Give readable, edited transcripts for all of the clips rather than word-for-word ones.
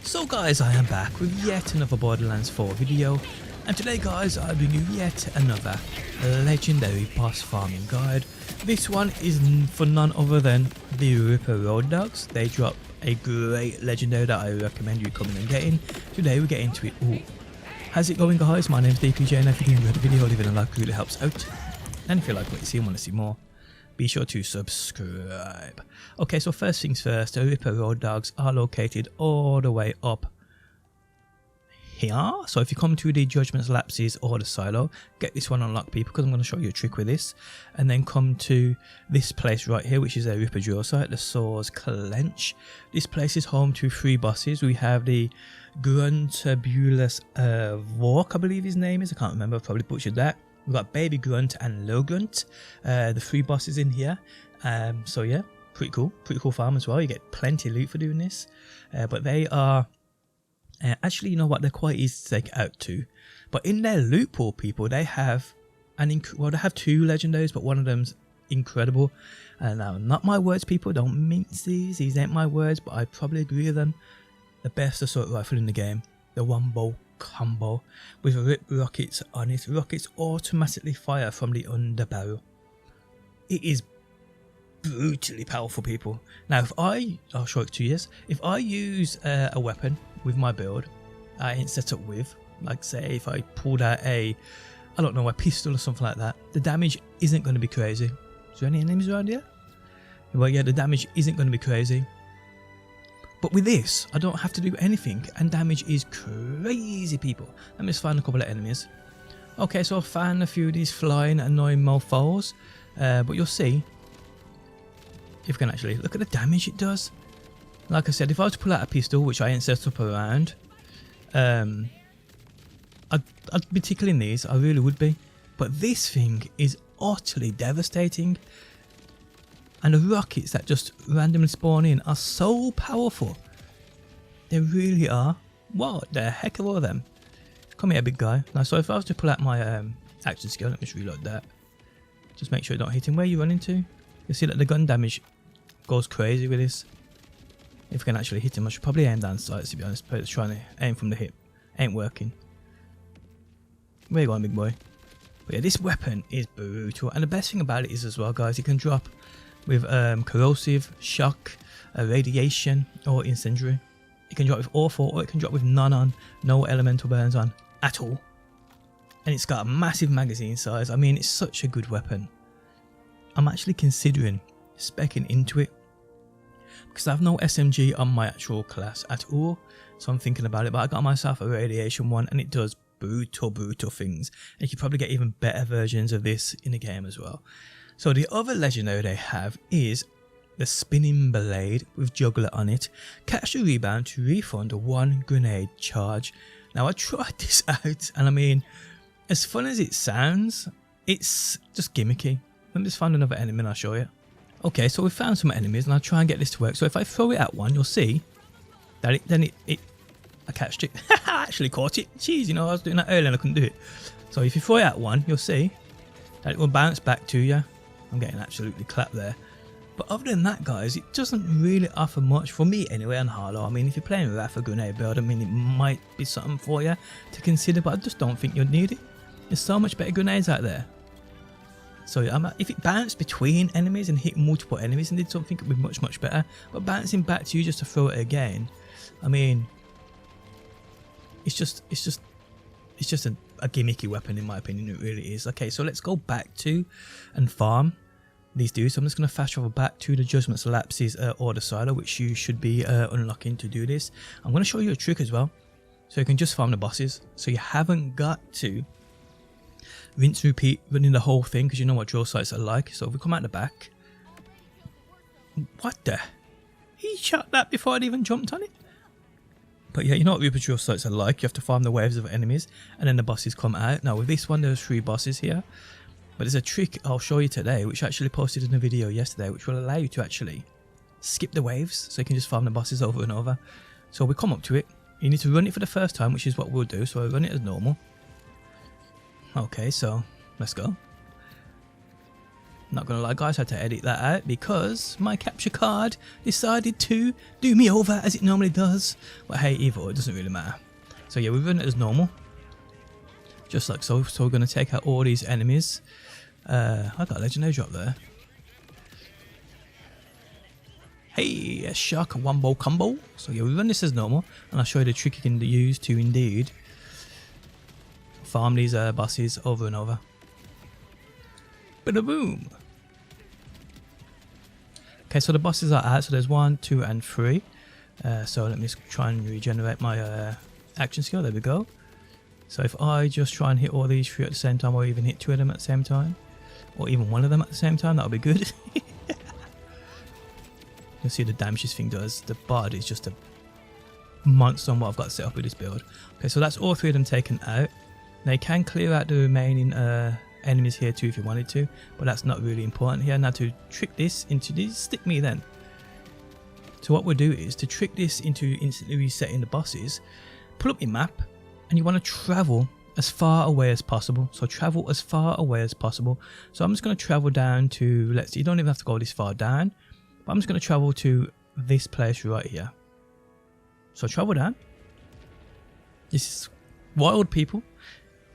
So guys, I am back with yet another Borderlands 4 video, and today guys I bring you yet another legendary boss farming guide. This one is for none other than the Rippa Roadbirds. They drop a great legendary that I recommend you coming and getting. Today we get into it all. How's it going guys? My name is DPJ, and if you enjoyed the video, leaving a like really helps out. And if you like what you see and want to see more, be sure to subscribe. Okay, so first things first, the Rippa Roadbirds are located all the way up here. So if you come to the Judgment's Lapses or the silo, get this one unlocked people, because I'm going to show you a trick with this. And then come to this place right here, which is a Rippa drill site, the Saw's Clench. This place is home to 3 bosses. We have the Gruntubulous Vork, I believe his name is. I can't remember, I've probably butchered that. We've got Baby Grunt and Lil Grunt, the 3 bosses in here. So yeah, pretty cool farm as well. You get plenty of loot for doing this. But they are actually, you know what, they're quite easy to take out to. But in their loot pool, people, they have they have 2 legendaries, but one of them's incredible. And now, not my words, people, don't mince these ain't my words, but I probably agree with them. The best assault rifle in the game, the Wombo combo with rip rockets on it. Rockets automatically fire from the underbarrel. It is brutally powerful, people. Now I'll show it to you. If I use a weapon with my build I ain't set up with, like say if I pulled out a pistol or something like that, the damage isn't going to be crazy. Is there any enemies around here? Well yeah, the damage isn't going to be crazy. But with this, I don't have to do anything, and damage is crazy, people. Let me just find a couple of enemies. Okay, so I found a few of these flying annoying mofos, but you'll see, if you can actually look at the damage it does. Like I said, if I was to pull out a pistol, which I ain't set up around, I'd be tickling these, I really would be. But this thing is utterly devastating. And the rockets that just randomly spawn in are so powerful. They really are. What the heck are all of them? Come here, big guy. Now, so if I was to pull out my action skill, let me just reload that. Just make sure I don't hit him. Where are you running to? You'll see that the gun damage goes crazy with this. If I can actually hit him, I should probably aim down sights, to be honest. But trying to aim from the hip ain't working. Where you going, big boy? But yeah, this weapon is brutal. And the best thing about it is as well, guys, it can drop with corrosive, shock, radiation, or incendiary. It can drop with all 4, or it can drop with none on, no elemental burns on at all. And it's got a massive magazine size. I mean, it's such a good weapon. I'm actually considering speccing into it, because I have no SMG on my actual class at all. So I'm thinking about it, but I got myself a radiation one, and it does brutal things. And you could probably get even better versions of this in the game as well. So the other legendary they have is the Spinning Blade with Juggler on it. Catch the rebound to refund 1 grenade charge. Now I tried this out, and I mean, as fun as it sounds, it's just gimmicky. Let me just find another enemy and I'll show you. Okay, so we found some enemies, and I'll try and get this to work. So if I throw it at one, you'll see that I catched it. I actually caught it. Jeez, you know, I was doing that earlier and I couldn't do it. So if you throw it at one, you'll see that it will bounce back to you. I'm getting absolutely clapped there. But other than that, guys, it doesn't really offer much for me anyway on Harlow. I mean, if you're playing with that for grenade build, I mean, it might be something for you to consider, but I just don't think you'll need it. There's so much better grenades out there. So if it bounced between enemies and hit multiple enemies and did something, it would be much better. But bouncing back to you just to throw it again, I mean, it's just a gimmicky weapon in my opinion. It really is. Okay, so let's go back to and farm these dudes. So I'm just going to fast travel back to the Judgment's Lapses order silo, which you should be unlocking to do this. I'm going to show you a trick as well, so you can just farm the bosses, so you haven't got to rinse repeat running the whole thing, because you know what drill sites are like. So if we come out the back, what the, he shot that before I'd even jumped on it. But yeah, you know what Rippa drill sites are like. You have to farm the waves of enemies, and then the bosses come out. Now with this one, there's 3 bosses here, but there's a trick I'll show you today, which I actually posted in a video yesterday, which will allow you to actually skip the waves, so you can just farm the bosses over and over. So we come up to it, you need to run it for the first time, which is what we'll do. So I run it as normal. Okay, so let's go. Not gonna lie guys, I had to edit that out because my capture card decided to do me over as it normally does. But hey, either or, it doesn't really matter. So yeah, we run it as normal. Just like so. So we're gonna take out all these enemies. I got a legendary drop there. Hey, a shark wombo combo. So yeah, we run this as normal, and I'll show you the trick you can use to indeed farm these bosses over and over. Bada boom. Okay, so the bosses are out. So there's 1, 2, and 3. So let me try and regenerate my action skill. There we go. So if I just try and hit all these 3 at the same time, or even hit 2 of them at the same time, or even 1 of them at the same time, that would be good. You'll see the damage this thing does. The bard is just a monster on what I've got set up with this build. Okay, so that's all 3 of them taken out. Now you can clear out the remaining enemies here too if you wanted to, but that's not really important here. Now to trick this into this, stick me then. So what we'll do is to trick this into instantly resetting the bosses, pull up your map, and you want to travel as far away as possible. So travel as far away as possible. So I'm just going to travel down to, let's see, you don't even have to go this far down, but I'm just going to travel to this place right here. So travel down. This is wild people.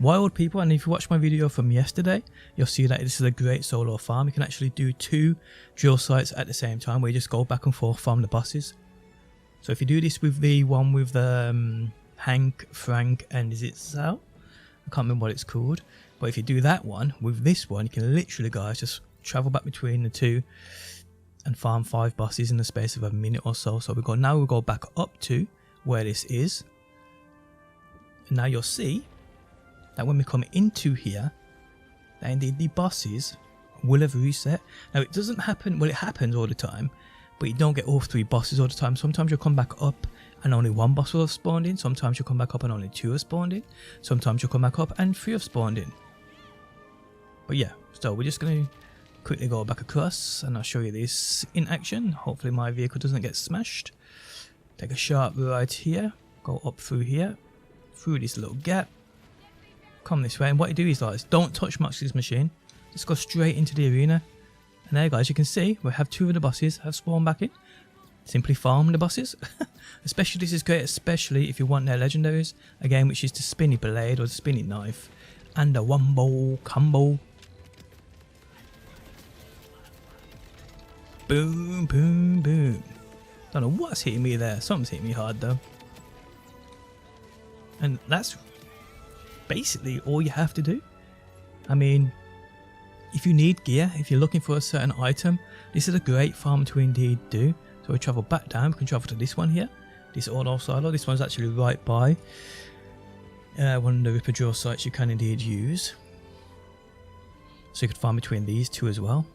Wild people, and if you watch my video from yesterday, you'll see that this is a great solo farm. You can actually do 2 drill sites at the same time where you just go back and forth farm the bosses. So if you do this with the one with Hank, Frank, and is it Sal? I can't remember what it's called. But if you do that one with this one, you can literally, guys, just travel back between the 2 and farm 5 bosses in the space of a minute or so. So now we'll go back up to where this is. And now you'll see that when we come into here, that indeed the bosses will have reset. Now it doesn't happen, well it happens all the time, but you don't get all 3 bosses all the time. Sometimes you'll come back up and only 1 boss will have spawned in. Sometimes you'll come back up and only 2 have spawned in. Sometimes you'll come back up and 3 have spawned in. But yeah, so we're just going to quickly go back across and I'll show you this in action. Hopefully my vehicle doesn't get smashed. Take a sharp right here, go up through here, through this little gap. Come this way, and what you do is like, don't touch Max's machine, just go straight into the arena. And there guys, you can see we have 2 of the bosses have spawned back in. Simply farm the bosses. Especially this is great, especially if you want their legendaries again, which is the spinny blade or the spinny knife and the wombo combo. Boom boom boom. Don't know what's hitting me there, something's hitting me hard though. And that's basically all you have to do. I mean, if you need gear, if you're looking for a certain item, this is a great farm to indeed do. So we travel back down, we can travel to this one here, this auto silo. This one's actually right by one of the Rippa drill sites you can indeed use. So you could farm between these 2 as well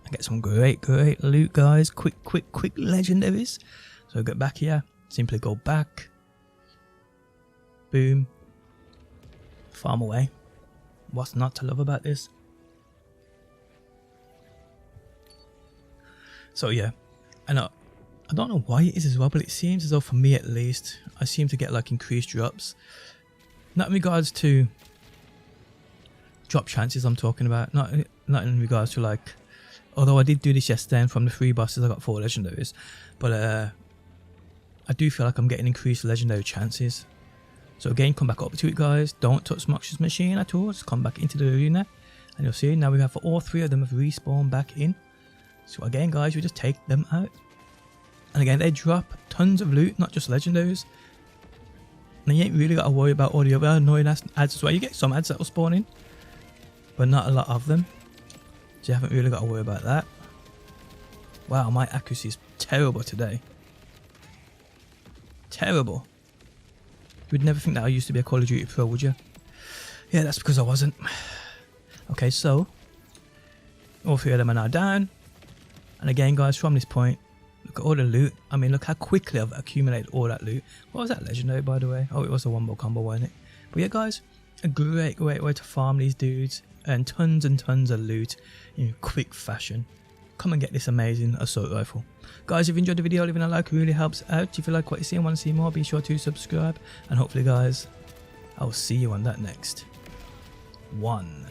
and get some great loot guys, quick legendaries. So get back here, simply go back, boom, farm away. What's not to love about this? So yeah, and I don't know why it is as well, but it seems as though for me at least, I seem to get like increased drops. Not in regards to drop chances I'm talking about, not in regards to like, although I did do this yesterday and from the 3 bosses I got 4 legendaries, but I do feel like I'm getting increased legendary chances. So again, come back up to it guys, don't touch Mox's machine at all, just come back into the arena and you'll see now we have all 3 of them have respawned back in. So again guys, we just take them out. And again, they drop tons of loot, not just legendaries. And you ain't really got to worry about all the other annoying ads as well. You get some ads that will spawn in, but not a lot of them. So you haven't really got to worry about that. Wow, my accuracy is terrible today. Terrible. You would never think that I used to be a Call of Duty pro, would you? Yeah, that's because I wasn't. Okay, so all 3 of them are now down. And again guys, from this point, look at all the loot. I mean, look how quickly I've accumulated all that loot. What was that legendary by the way? Oh, it was a wombo combo, wasn't it? But yeah guys, a great way to farm these dudes and tons of loot in quick fashion. Come and get this amazing assault rifle. Guys, if you enjoyed the video, leaving a like really helps out. If you like what you see and want to see more, be sure to subscribe. And hopefully guys, I'll see you on that next one.